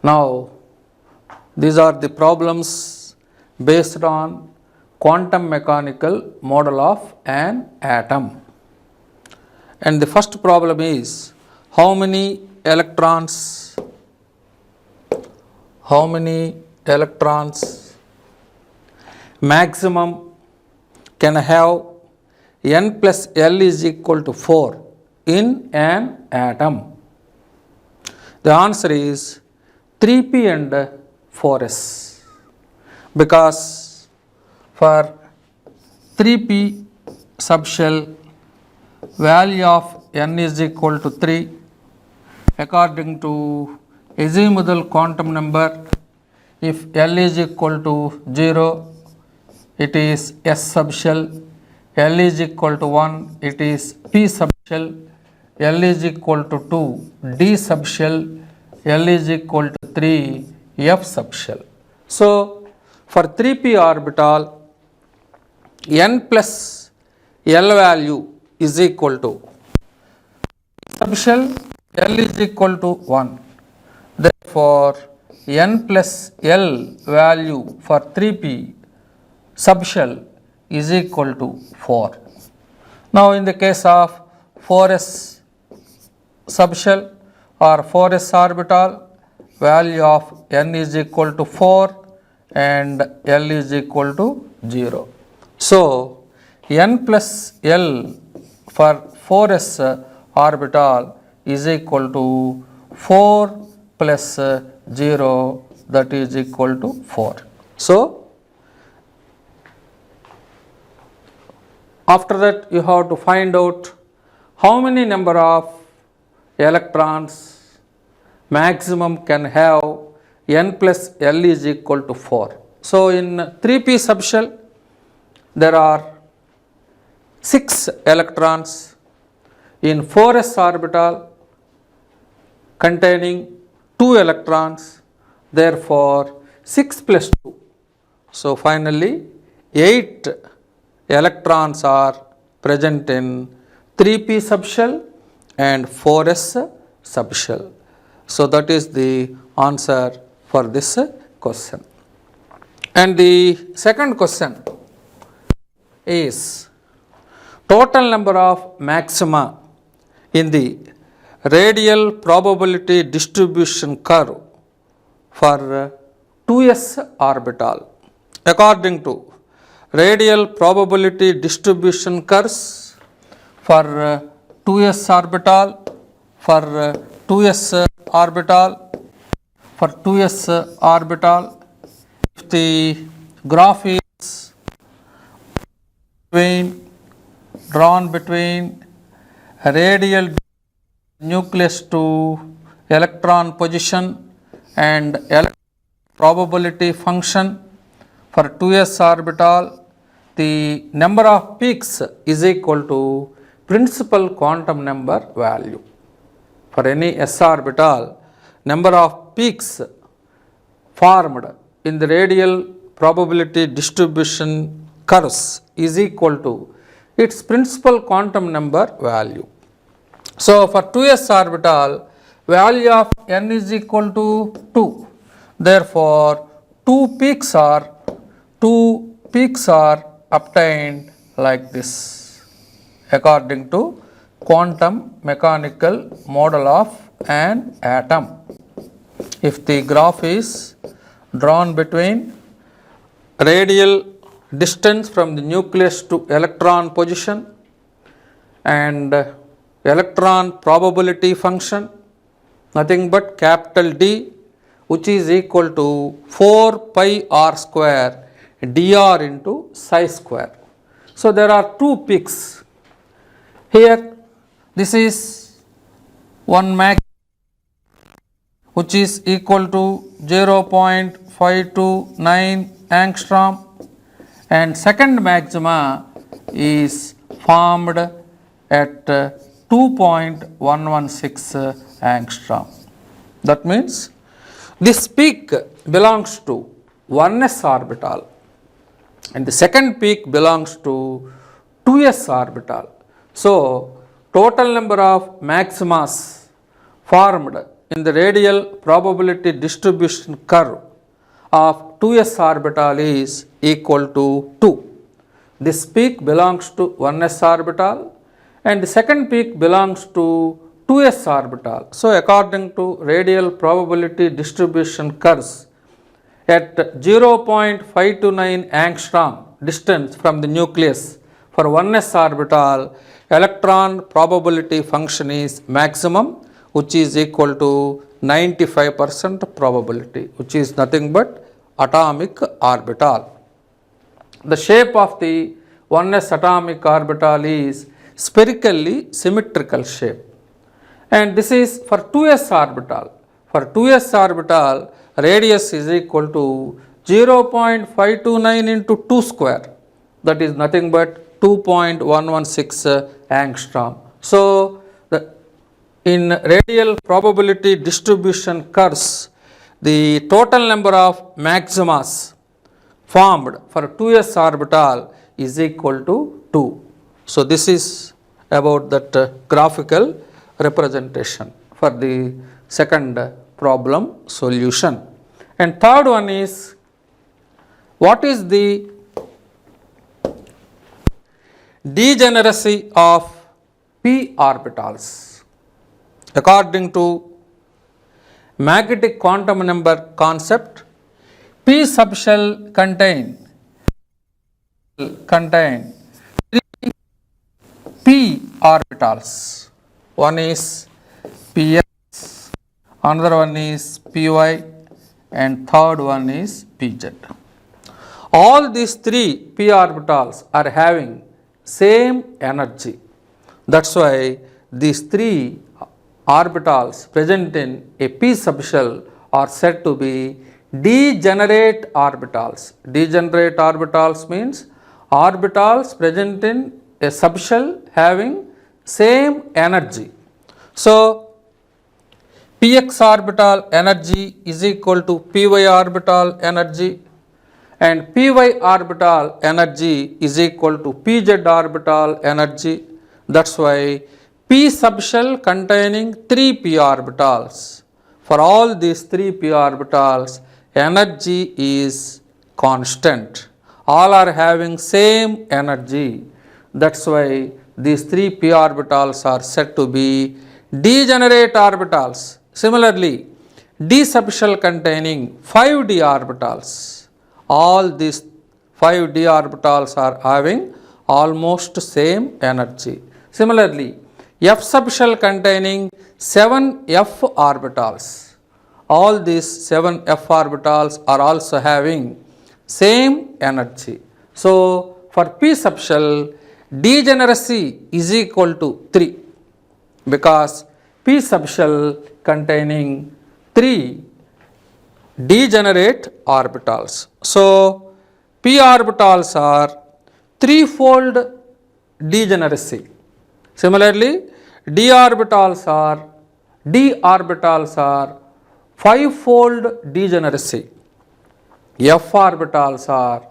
Now, these are the problems based on quantum mechanical model of an atom. And the first problem is how many electrons maximum can have n plus L is equal to 4 in an atom. The answer is 3p and 4s, because for 3p subshell value of n is equal to 3 according to azimuthal quantum number. If L is equal to 0, it is S subshell. L is equal to 1, it is P subshell. L is equal to 2, D subshell. L is equal to 3, F subshell. So, for 3p orbital, n plus L value is equal to subshell L is equal to 1. Therefore, n plus L value for 3p subshell is equal to 4. Now, in the case of 4s subshell or 4s orbital, value of n is equal to 4 and L is equal to 0. So, n plus L for 4s orbital is equal to 4 plus 0, that is equal to 4. So, after that you have to find out how many number of electrons maximum can have n plus L is equal to 4. So, in 3p subshell there are 6 electrons. In 4s orbital containing 2 electrons, therefore 6 plus 2. So, finally 8 electrons are present in 3p subshell and 4s subshell. So, that is the answer for this question. And the second question is total number of maxima in the radial probability distribution curve for 2s orbital. According to radial probability distribution curves for 2s orbital, if the graph is drawn between radial nucleus to electron position and probability function for 2s orbital, the number of peaks is equal to principal quantum number value. For any s orbital, number of peaks formed in the radial probability distribution curves is equal to its principal quantum number value. So, for 2s orbital, value of n is equal to 2. Therefore, two peaks are obtained like this according to quantum mechanical model of an atom. If the graph is drawn between radial distance from the nucleus to electron position and electron probability function, nothing but capital D, which is equal to 4 pi r square dr into psi square. So, there are two peaks. Here this is one max which is equal to 0.529 angstrom, and second maxima is formed at 2.116 angstrom. That means this peak belongs to 1s orbital and the second peak belongs to 2s orbital. So, total number of maximas formed in the radial probability distribution curve of 2s orbital is equal to 2. This peak belongs to 1s orbital and the second peak belongs to 2s orbital. So according to radial probability distribution curves, at 0.529 angstrom distance from the nucleus for 1s orbital, electron probability function is maximum, which is equal to 95% probability, which is nothing but atomic orbital. The shape of the 1s atomic orbital is spherically symmetrical shape, and this is for 2s orbital. For 2s orbital, radius is equal to 0.529 into 2 square, that is nothing but 2.116 angstrom. So in radial probability distribution curves, the total number of maximas formed for 2s orbital is equal to 2. So this is about that graphical representation for the second problem solution. And third one is, what is the degeneracy of p orbitals? According to magnetic quantum number concept, p subshell contain 3 p orbitals. One is ps, another one is py, and third one is pz. All these 3 p orbitals are having same energy. That's why these 3 orbitals present in a p subshell are said to be degenerate orbitals. Degenerate orbitals means orbitals present in a subshell having same energy. So px orbital energy is equal to py orbital energy, and py orbital energy is equal to pz orbital energy. That's why p subshell containing 3 p orbitals, for all these 3 p orbitals, energy is constant. All are having same energy. That's why these 3 p orbitals are said to be degenerate orbitals. Similarly, d subshell containing 5d orbitals, all these 5d orbitals are having almost same energy. Similarly, f subshell containing 7f orbitals, all these 7f orbitals are also having same energy. So for p subshell, degeneracy is equal to 3, because p subshell containing 3 degenerate orbitals. So p orbitals are threefold degeneracy. Similarly, d orbitals are fivefold degeneracy. F orbitals are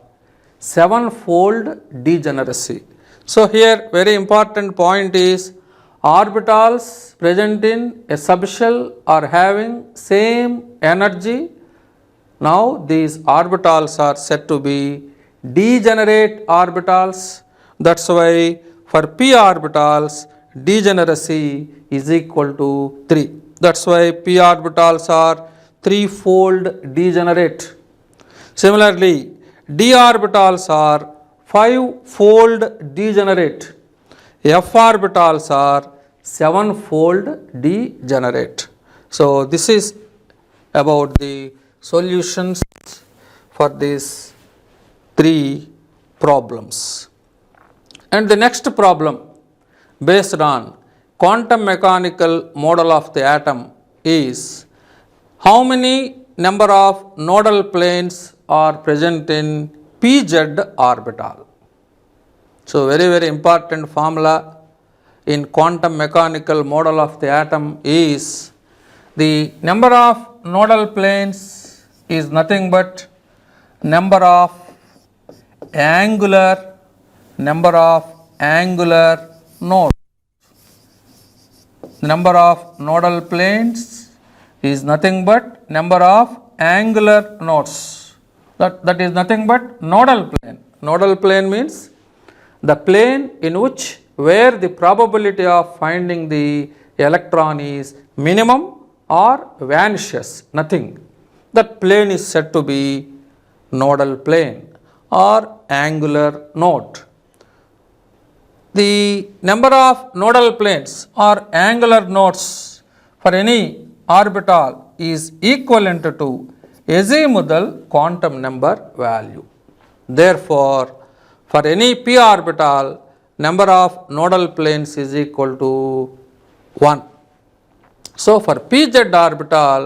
sevenfold degeneracy. So here very important point is, orbitals present in a subshell are having same energy. Now these orbitals are said to be degenerate orbitals. That's why for p orbitals, degeneracy is equal to 3. That's why p orbitals are threefold degenerate. Similarly, d orbitals are fivefold degenerate. F orbitals are sevenfold degenerate. So this is about the solutions for these 3 problems. And the next problem, based on quantum mechanical model of the atom, is how many number of nodal planes are present in pz orbital. So very important formula in quantum mechanical model of the atom is, the number of nodal planes is nothing but number of angular nodes. The number of nodal planes is nothing but number of angular nodes. That is nothing but nodal plane. Nodal plane means the plane in which where the probability of finding the electron is minimum or vanishes, nothing. That plane is said to be nodal plane or angular node. The number of nodal planes or angular nodes for any orbital is equivalent to azimuthal quantum number value. Therefore, for any p orbital, number of nodal planes is equal to 1. So, for pz orbital,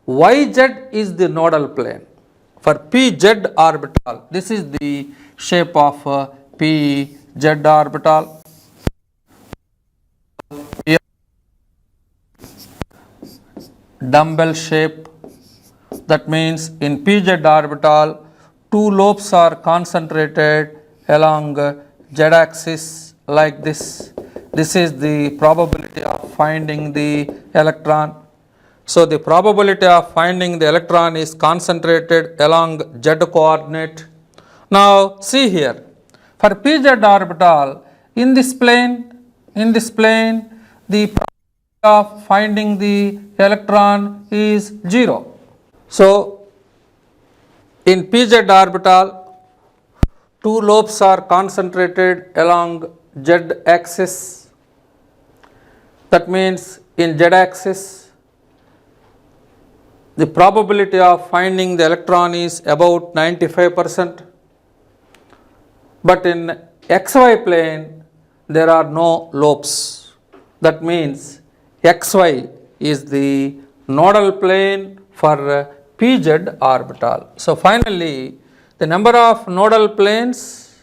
yz is the nodal plane. For pz orbital, this is the shape of pz orbital. Dumbbell shape, that means in pz orbital, two lobes are concentrated along z axis like this. This is the probability of finding the electron. So, the probability of finding the electron is concentrated along z coordinate. Now, see here, for pz orbital, in this plane, the probability of finding the electron is 0. So, in pz orbital, two lobes are concentrated along z axis. That means in z axis, the probability of finding the electron is about 95%. But in xy plane, there are no lobes. That means xy is the nodal plane for pz orbital. So, finally, the number of nodal planes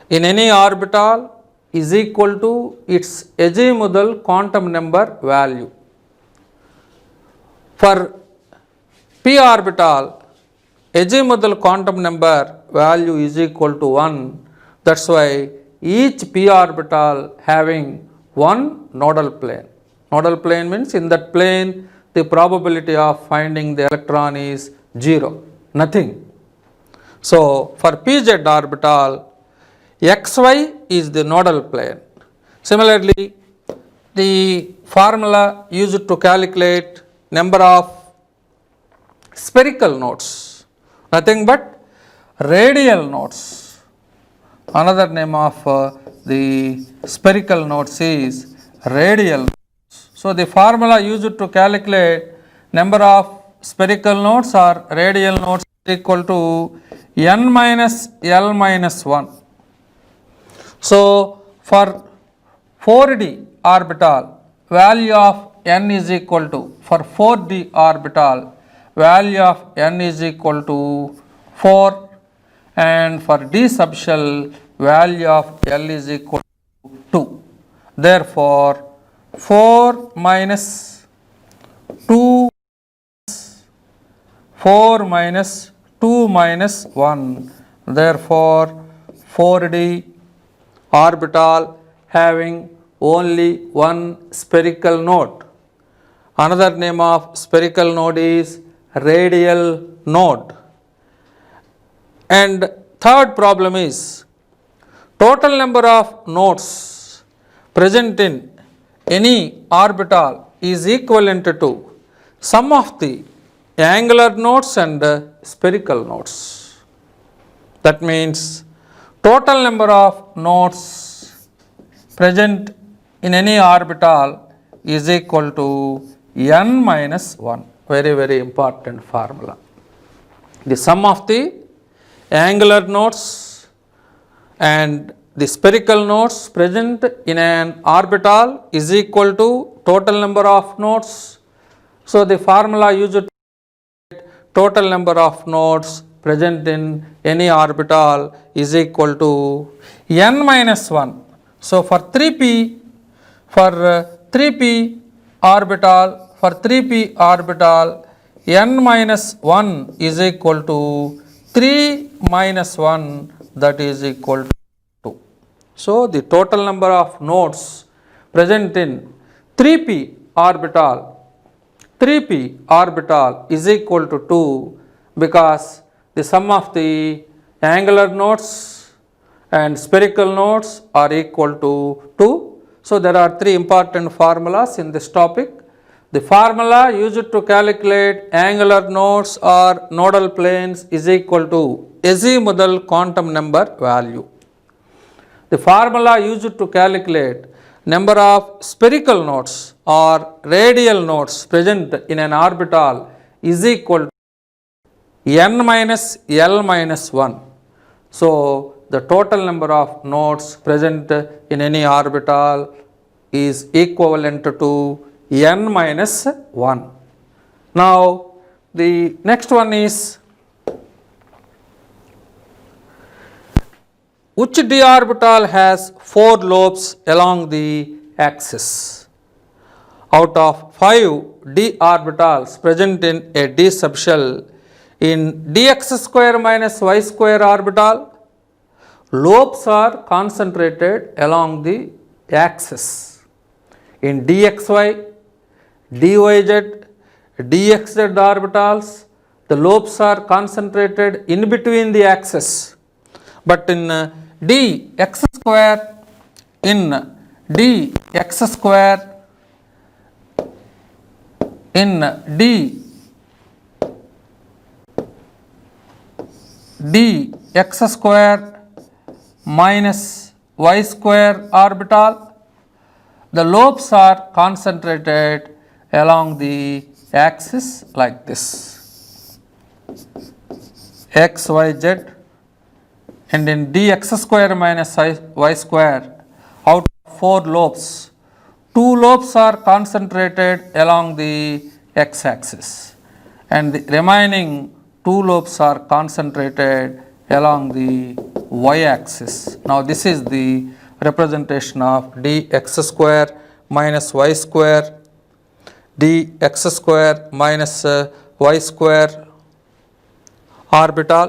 in any orbital is equal to its azimuthal quantum number value. For p orbital, azimuthal quantum number value is equal to 1. That is why each p orbital having one nodal plane. Nodal plane means in that plane the probability of finding the electron is 0, nothing. So, for pz orbital, xy is the nodal plane. Similarly, the formula used to calculate number of spherical nodes, nothing but radial nodes. Another name of the spherical nodes is radial. So, the formula used to calculate number of spherical nodes or radial nodes is equal to n minus L minus 1. So, for 4d orbital, value of n is equal to, for 4d orbital, value of n is equal to 4, and for d subshell, value of L is equal to 2. Therefore, 4 minus 2 minus 1. Therefore, 4d orbital having only one spherical node. Another name of spherical node is radial node. And third problem is total number of nodes present in any orbital is equivalent to sum of the angular nodes and spherical nodes. That means total number of nodes present in any orbital is equal to n minus 1. Very, very important formula. The sum of the angular nodes and the spherical nodes present in an orbital is equal to total number of nodes. So, the formula used to total number of nodes present in any orbital is equal to n minus 1. So, for 3p orbital, n minus 1 is equal to 3 minus 1, that is equal to 2. So, the total number of nodes present in 3p orbital, 3p orbital is equal to 2 because the sum of the angular nodes and spherical nodes are equal to 2. So, there are three important formulas in this topic. The formula used to calculate angular nodes or nodal planes is equal to azimuthal quantum number value. The formula used to calculate number of spherical nodes or radial nodes present in an orbital is equal to n minus L minus 1. So, the total number of nodes present in any orbital is equivalent to n minus 1. Now, the next one is which d orbital has 4 lobes along the axis? Out of 5 d orbitals present in a d subshell in dx square minus y square orbital, lobes are concentrated along the axis. In dxy, dyz, dxz orbitals, the lobes are concentrated in between the axis. But in dx square, in dx square, in dx square minus y square orbital, the lobes are concentrated along the axis like this, x, y, z, and in dx square minus y square, out of 4 lobes, 2 lobes are concentrated along the x axis and the remaining 2 lobes are concentrated along the y axis. Now, this is the representation of dx square minus y square, dx square minus y square orbital.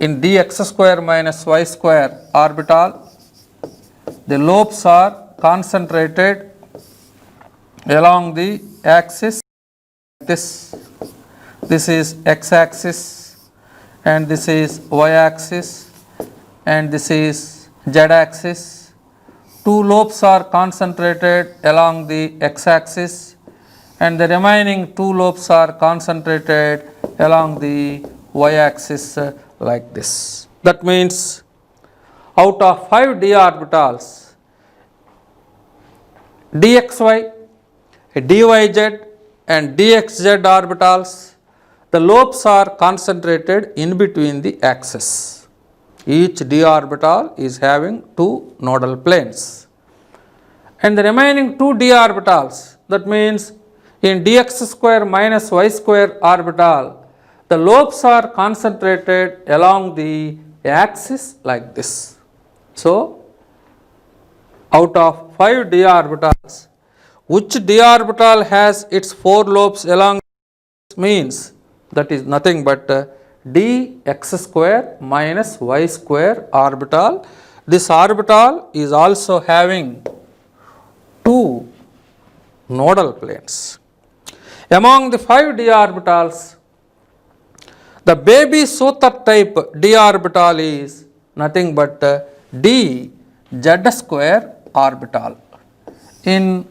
In dx square minus y square orbital, the lobes are concentrated along the axis. This is x axis and this is y axis and this is z axis. 2 lobes are concentrated along the x axis and the remaining 2 lobes are concentrated along the y axis like this. That means out of 5 d orbitals, dxy, dyz and dxz orbitals, the lobes are concentrated in between the axis. Each d orbital is having 2 nodal planes. And the remaining 2 d orbitals, that means in dx square minus y square orbital, the lobes are concentrated along the axis like this. So, out of 5 d orbitals, which d orbital has its 4 lobes along means that is nothing but dx square minus y square orbital. This orbital is also having 2 nodal planes. Among the 5 d orbitals, the baby Suter type d orbital is nothing but dz square orbital. In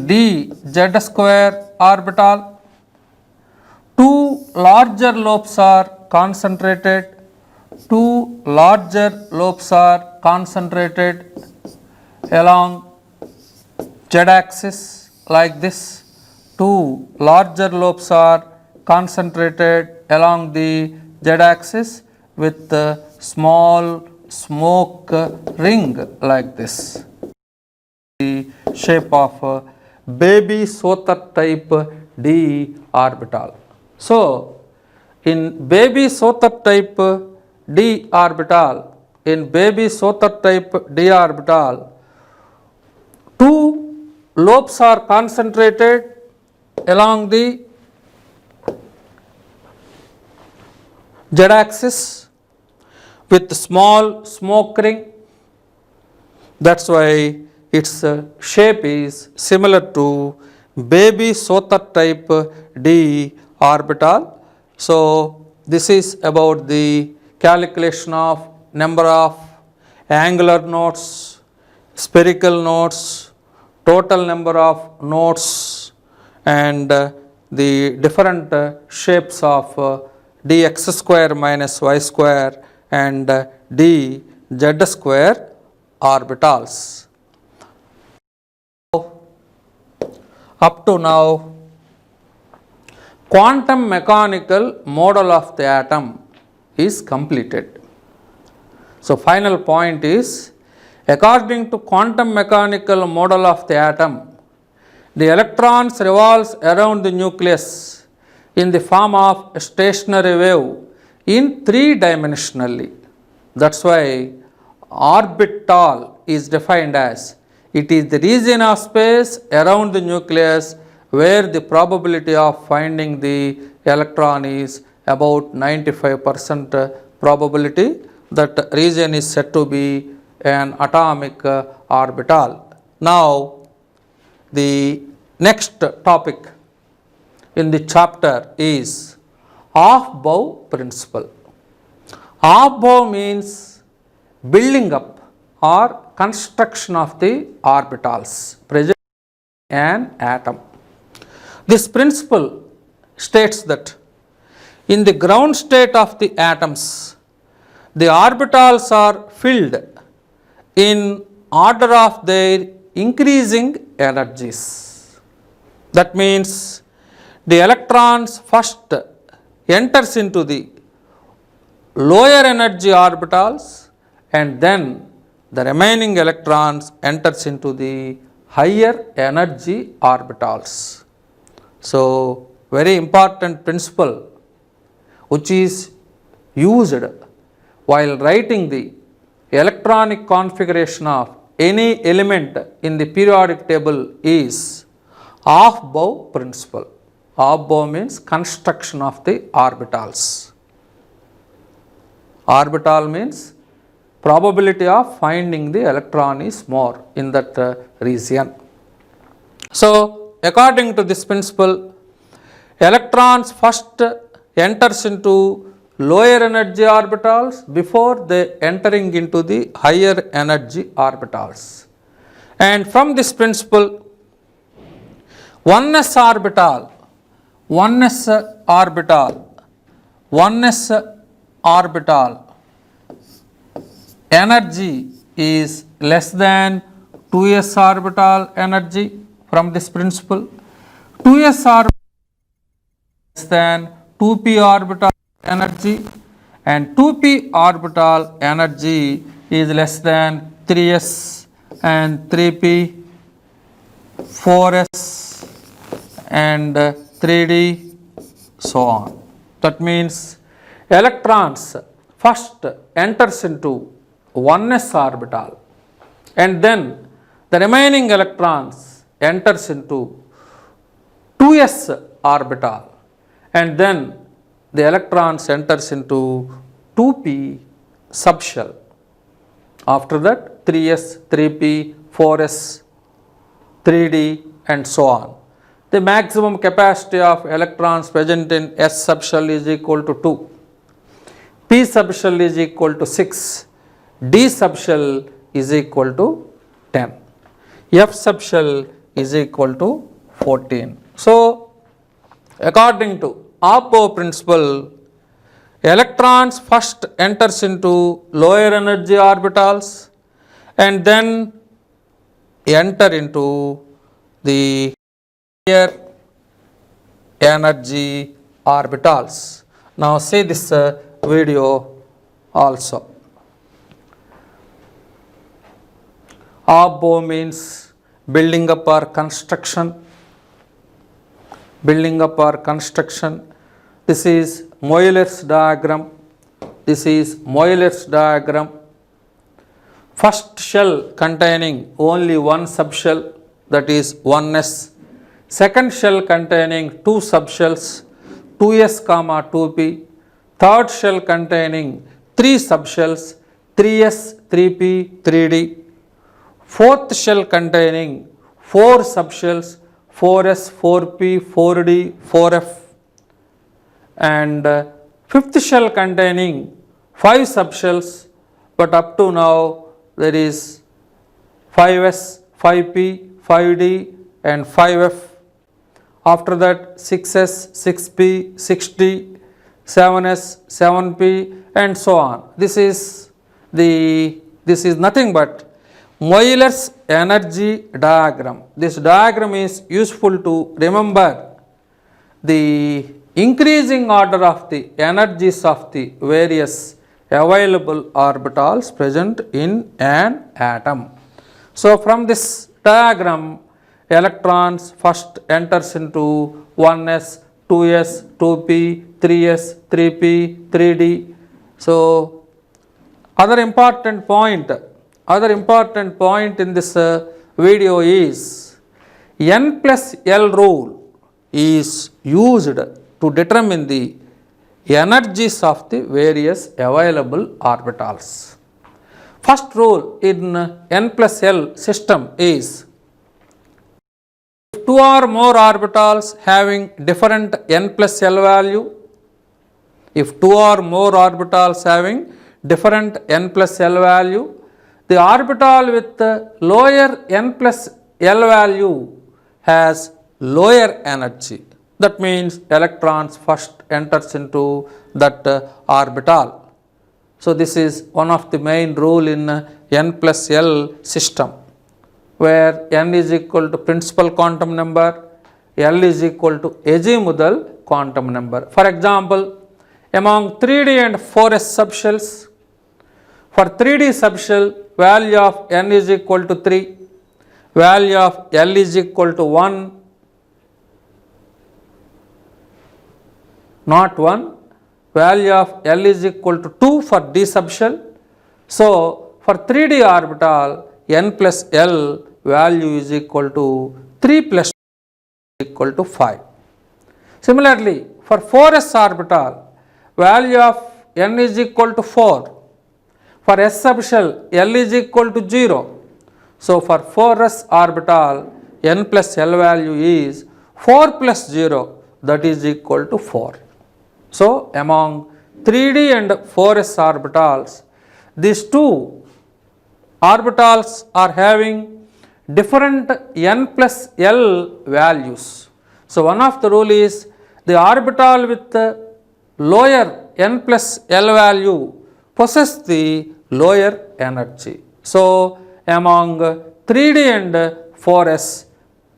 dz square orbital, 2 larger lobes are concentrated. 2 larger lobes are concentrated along z axis like this. 2 larger lobes are concentrated along the z axis with a small smoke ring like this. The shape of baby Suter type d orbital. So, in baby Suter type d orbital, in baby Suter type d orbital, 2 lobes are concentrated along the z axis with small smoke ring. That's why its shape is similar to baby Soter type d orbital. So this is about the calculation of number of angular nodes, spherical nodes, total number of nodes, and the different shapes of dx square minus y square and dz square orbitals. Up to now, quantum mechanical model of the atom is completed. So final point is, according to quantum mechanical model of the atom, the electrons revolves around the nucleus in the form of a stationary wave in 3-dimensionally. That's why orbital is defined as it is the region of space around the nucleus where the probability of finding the electron is about 95% probability. That region is said to be an atomic orbital. Now, the next topic in the chapter is Aufbau principle. Aufbau means building up or construction of the orbitals present in an atom. This principle states that in the ground state of the atoms, the orbitals are filled in order of their increasing energies. That means the electrons first enters into the lower energy orbitals and then the remaining electrons enters into the higher energy orbitals. So very important principle which is used while writing the electronic configuration of any element in the periodic table is Aufbau principle. Aufbau means construction of the orbitals. Orbital means probability of finding the electron is more in that region. So according to this principle, electrons first enters into lower energy orbitals before they entering into the higher energy orbitals. And from this principle, 1s orbital energy is less than 2s orbital energy from this principle. 2s orbital less than 2p orbital energy and 2p orbital energy is less than 3s and 3p, 4s and 3d, so on. That means electrons first enters into 1s orbital and then the remaining electrons enters into 2s orbital and then the electrons enters into 2p subshell. After that 3s, 3p, 4s, 3d and so on. The maximum capacity of electrons present in s subshell is equal to 2, p subshell is equal to 6, d subshell is equal to 10, f subshell is equal to 14. So according to Aufbau principle, electrons first enters into lower energy orbitals and then enter into the higher energy orbitals. Now see this video also. Aufbau means building up or construction. Building up or construction. This is Euler's diagram. This is Euler's diagram. First shell containing only one subshell, that is 1s. Second shell containing two subshells, 2s, 2p. Third shell containing 3 subshells 3s, 3p, 3d. Fourth shell containing 4 subshells 4s, 4p, 4d, 4f. And fifth shell containing 5 subshells, but up to now there is 5s, 5p, 5d and 5f. After that 6s, 6p, 6d, 7s, 7p and so on. This is nothing but Euler's energy diagram. This diagram is useful to remember the increasing order of the energies of the various available orbitals present in an atom. So from this diagram, electrons first enters into 1s, 2s, 2p, 3s, 3p, 3d. So other important point in this video is n plus L rule is used to determine the energies of the various available orbitals. First rule in n plus L system is if two or more orbitals having different n plus L value, the orbital with the lower n plus L value has lower energy. That means electrons first enters into that orbital. So this is one of the main rule in n plus L system, where n is equal to principal quantum number, L is equal to azimuthal quantum number. For example, among 3d and 4s subshells, for 3d subshell, value of n is equal to 3, value of L is equal to 1, not 1, value of L is equal to 2 for d subshell. So for 3d orbital, n plus L value is equal to 3 plus equal to 5. Similarly, for 4s orbital, value of n is equal to 4. For s subshell, L is equal to 0. So for 4s orbital, n plus L value is 4 plus 0, that is equal to 4. So among 3d and 4s orbitals, these two orbitals are having different n plus L values. So one of the rule is the orbital with the lower n plus L value possess the lower energy. So among 3d and 4s,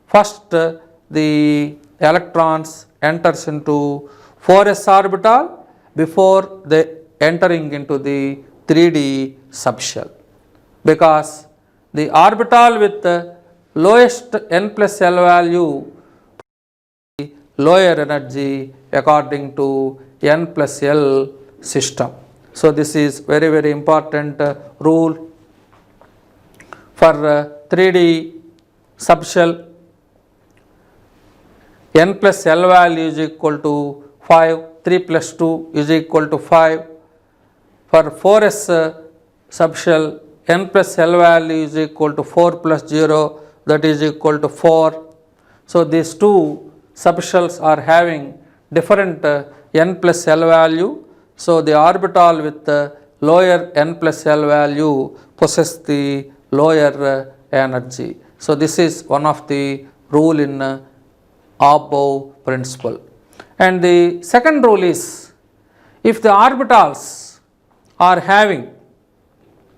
first the electrons enters into 4s orbital before they entering into the 3d subshell, because the orbital with the lowest n plus L value lower energy according to n plus L system. So this is very, very important rule. For 3d subshell, n plus L value is equal to 5, 3 plus 2 is equal to 5. For 4s subshell, n plus L value is equal to 4 plus 0, that is equal to 4. So these two subshells are having different n plus L value. So the orbital with the lower n plus L value possess the lower energy. So this is one of the rule in above principle. And the second rule is, if the orbitals are having,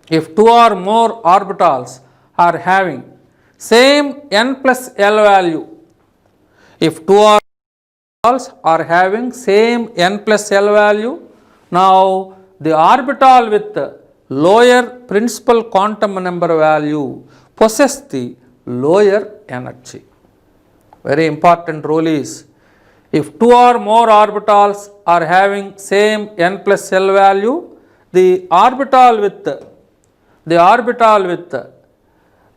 if two or more orbitals are having same n plus L value, if two orbitals are having same n plus L value, now the orbital with the lower principal quantum number value possess the lower energy. Very important rule is, if two or more orbitals are having same n plus L value, the orbital with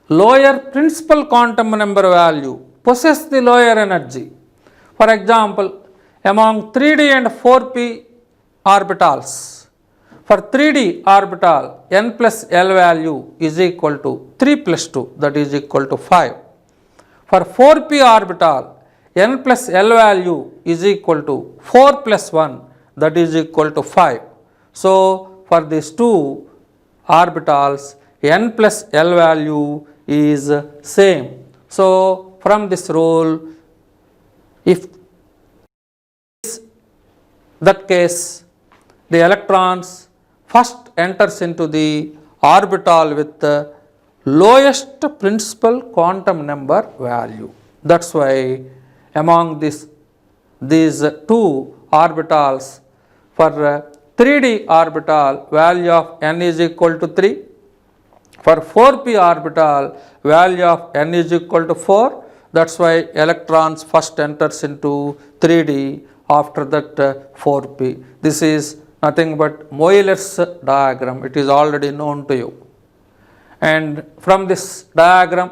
lower principal quantum number value possess the lower energy. For example, among 3d and 4p orbitals, For 3D orbital, n plus L value is equal to 3 plus 2, that is equal to 5. For 4p orbital, n plus L value is equal to 4 plus 1, that is equal to 5. So, for these two orbitals, n plus L value is same. So, from this rule, if that case, the electrons first enters into the orbital with the lowest principal quantum number value. That's why among these two orbitals, for 3D orbital, value of n is equal to 3. For 4p orbital, value of n is equal to 4. That's why electrons first enters into 3D, after that 4p. This is nothing but Euler's diagram. It is already known to you. And from this diagram,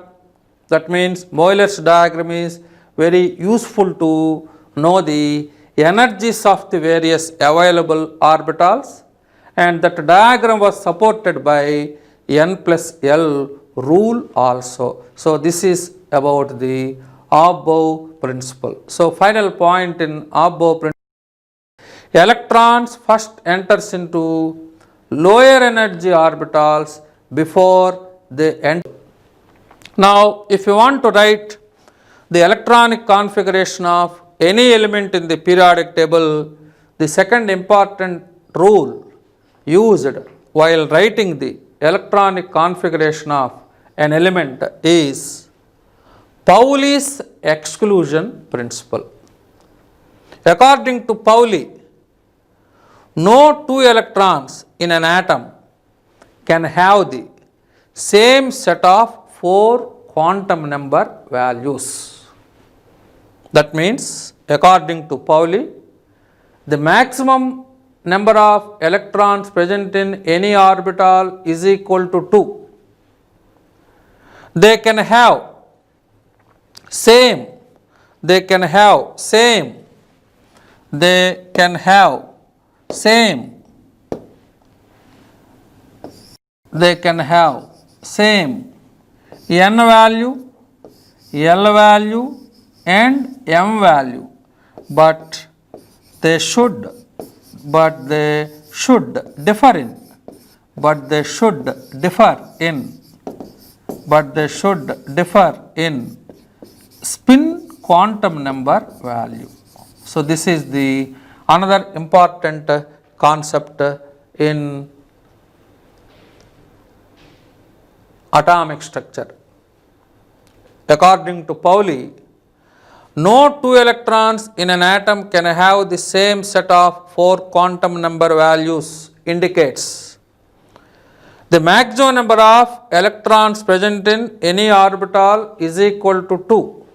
that means Euler's diagram is very useful to know the energies of the various available orbitals, and that diagram was supported by n plus L rule also. So, this is about the Above principle. So, final point in Above principle, electrons first enters into lower energy orbitals before they enter. Now, if you want to write the electronic configuration of any element in the periodic table, the second important rule used while writing the electronic configuration of an element is Pauli's exclusion principle. According to Pauli, no two electrons in an atom can have the same set of 4 quantum number values. That means, according to Pauli, the maximum number of electrons present in any orbital is equal to 2. They can have same, they can have same, they can have same, they can have same n value, L value and m value, but they should differ in spin quantum number value. So, this is the another important concept in atomic structure. According to Pauli, no two electrons in an atom can have the same set of 4 quantum number values. Indicates the maximum number of electrons present in any orbital is equal to 2.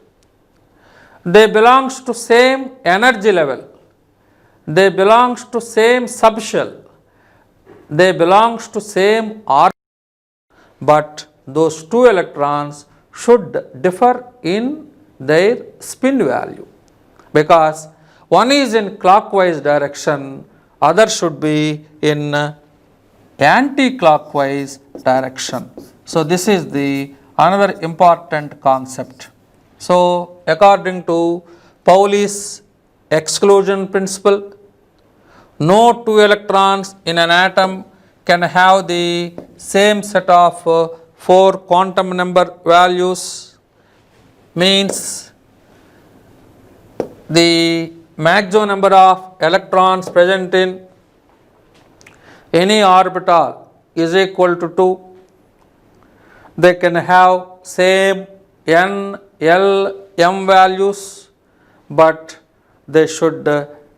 They belongs to same energy level, they belongs to same subshell, they belongs to same orbital, but those two electrons should differ in their spin value, because one is in clockwise direction, other should be in anti-clockwise direction. So, this is the another important concept. So, according to Pauli's exclusion principle, no two electrons in an atom can have the same set of 4 quantum number values. Means the maximum number of electrons present in any orbital is equal to 2. They can have same n, L, m values, but they should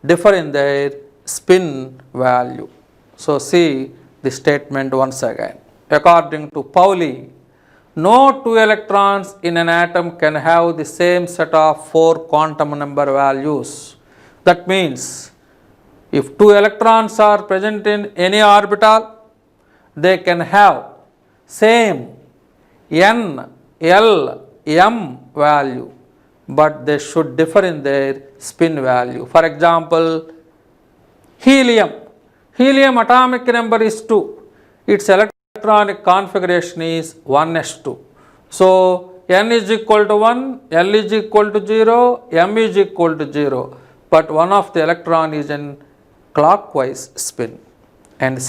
differ in their spin value. So, see the statement once again. According to Pauli, no two electrons in an atom can have the same set of 4 quantum number values. That means, if two electrons are present in any orbital, they can have same n, L, m value, but they should differ in their spin value. For example, helium Helium atomic number is 2. Its electronic configuration is 1s2. So n is equal to 1, L is equal to 0, M is equal to 0. But one of the electron is in clockwise spin. And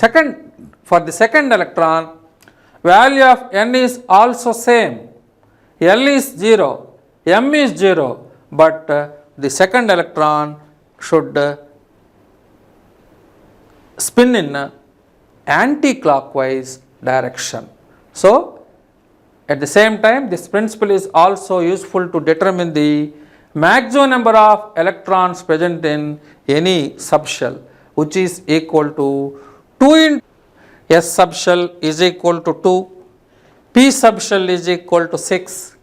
for the second electron, value of n is also same. L is 0, M is 0, but the second electron should spin in anti-clockwise direction. So, at the same time, this principle is also useful to determine the maximum number of electrons present in any subshell, which is equal to 2 into S subshell is equal to 2, P subshell is equal to 6,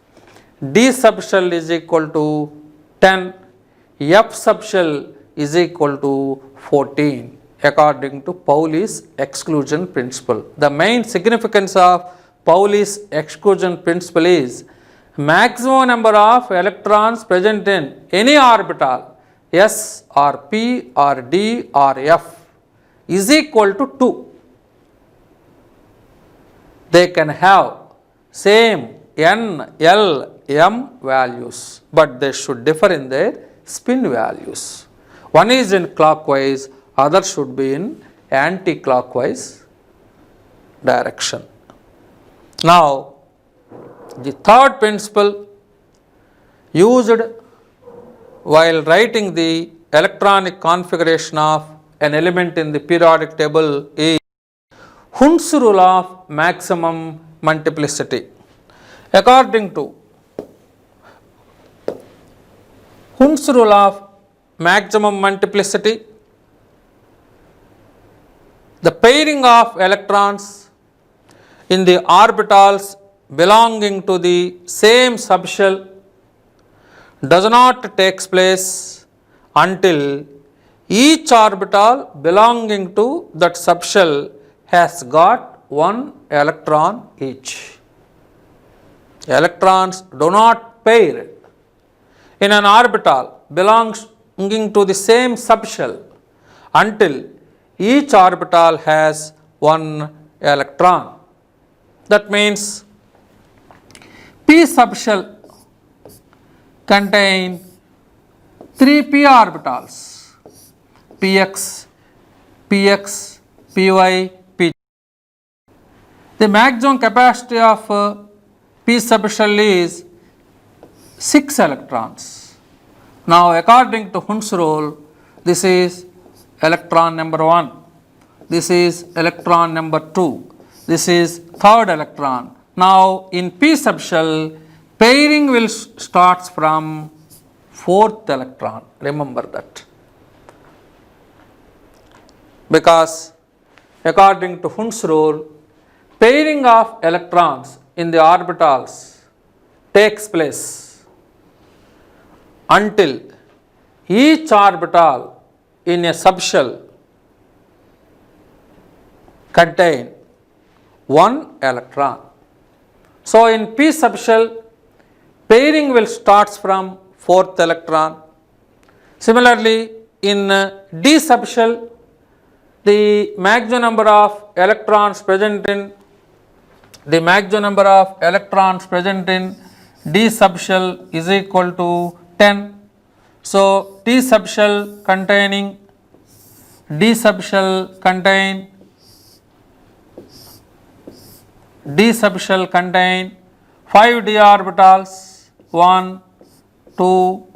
D subshell is equal to 10, F subshell is equal to 14 according to Pauli's exclusion principle. The main significance of Pauli's exclusion principle is maximum number of electrons present in any orbital S or P or D or F is equal to 2. They can have same N, L, M values, but they should differ in their spin values. One is in clockwise, other should be in anti-clockwise direction. Now, the third principle used while writing the electronic configuration of an element in the periodic table is Hund's rule of maximum multiplicity. According to Hund's rule of maximum multiplicity, the pairing of electrons in the orbitals belonging to the same subshell does not take place until each orbital belonging to that subshell has got one electron each. Electrons do not pair in an orbital belonging to the same subshell until each orbital has one electron. That means P subshell contain 3 p orbitals, px, px, py, pg. The maximum capacity of P subshell is 6 electrons. Now, according to Hund's rule, this is electron number 1, this is electron number 2, this is third electron. Now, in P subshell, pairing will starts from fourth electron. Remember that. Because according to Hund's rule, pairing of electrons in the orbitals takes place until each orbital in a subshell contain one electron. So, in P subshell, pairing will starts from fourth electron. Similarly, in D subshell, the maximum number of electrons present in D subshell is equal to 10. So, D subshell contain 5 d orbitals, 1, 2,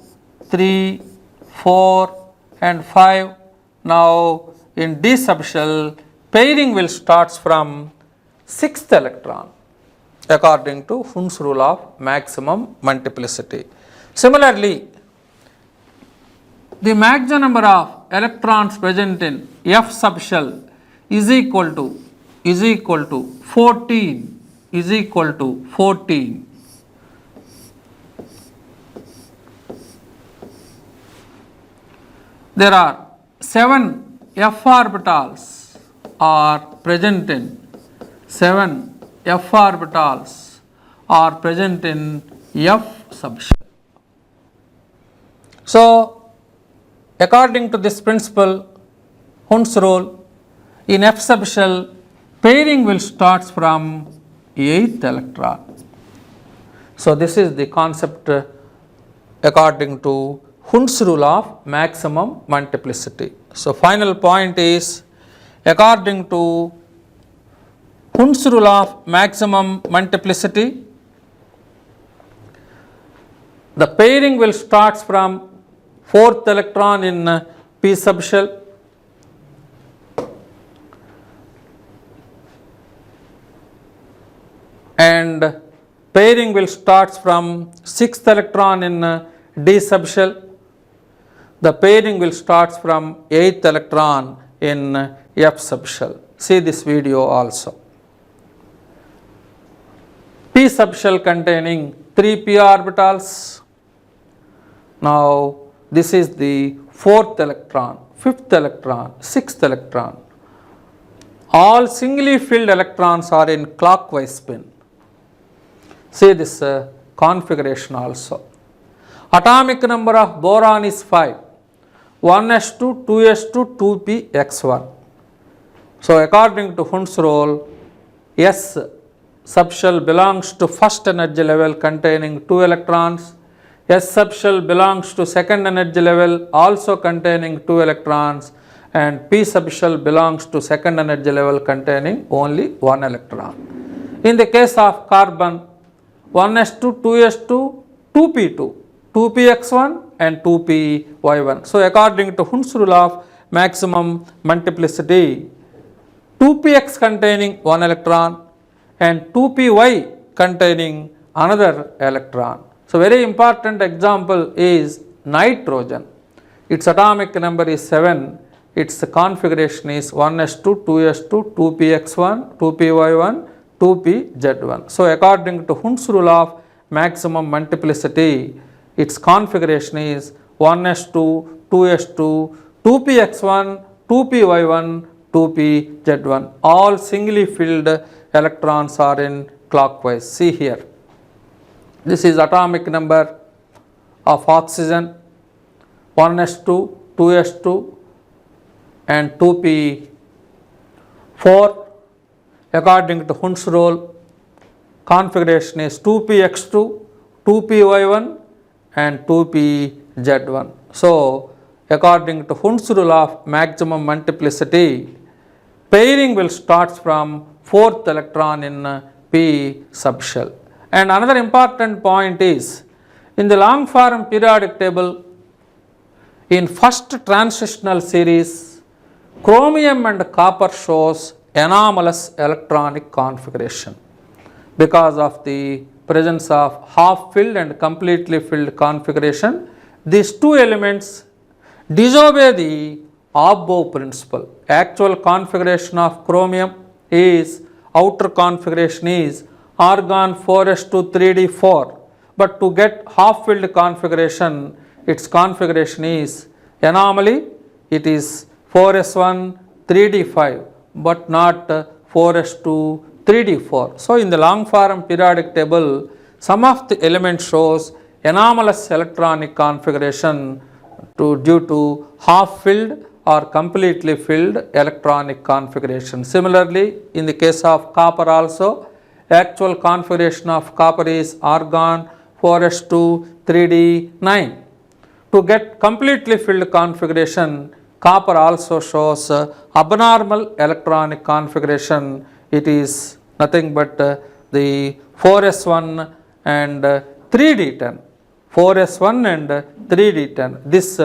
3, 4 and 5. Now, in D subshell, pairing will starts from 6th electron according to Hund's rule of maximum multiplicity. Similarly, the maximum number of electrons present in F subshell is equal to 14. There are 7 F orbitals are present in F subshell. So, according to this principle, Hund's rule, In f subshell, pairing will start from 8th electron. So this is the concept according to Hund's rule of maximum multiplicity. So final point is, according to Hund's rule of maximum multiplicity, the pairing will start from 4th electron in p subshell, and pairing will start from 6th electron in d subshell. The pairing will start from 8th electron in f subshell. See this video also. p subshell containing 3 p orbitals. Now this is the 4th electron, 5th electron, 6th electron. All singly filled electrons are in clockwise spin. See this configuration also. Atomic number of boron is 5. 1s2, 2s2, 2px1. So according to Hund's rule, S subshell belongs to first energy level containing 2 electrons. S subshell belongs to second energy level also containing 2 electrons, and P subshell belongs to second energy level containing only 1 electron. In the case of carbon, 1s2, 2s2, 2p2, 2px1 and 2py1. So according to Hund's rule of maximum multiplicity, 2px containing 1 electron and 2py containing another electron. So very important example is nitrogen. Its atomic number is 7. Its configuration is 1s2, 2s2, 2px1, 2py1, 2pz1. So according to Hund's rule of maximum multiplicity, its configuration is 1s2, 2s2, 2px1, 2py1, 2pz1. All singly filled electrons are in clockwise. See here. This is atomic number of oxygen, 1s2, 2s2 and 2p4. According to Hund's rule, configuration is 2px2, 2py1 and 2pz1. So according to Hund's rule of maximum multiplicity, pairing will start from 4th electron in p subshell. And another important point is, in the long form periodic table, in first transitional series, chromium and copper shows anomalous electronic configuration because of the presence of half filled and completely filled configuration. These two elements disobey the above principle. Actual configuration of chromium is, outer configuration is argon 4s2 3d4, but to get half filled configuration, its configuration is anomaly. It is 4s1 3d5 but not 4s2 3d4. So in the long form periodic table, some of the elements shows anomalous electronic configuration due to half filled or completely filled electronic configuration. Similarly, in the case of copper also, actual configuration of copper is argon 4s2 3d9. To get completely filled configuration, copper also shows abnormal electronic configuration. It is nothing but the 4s1 and 3d10. 4s1 and 3d10. This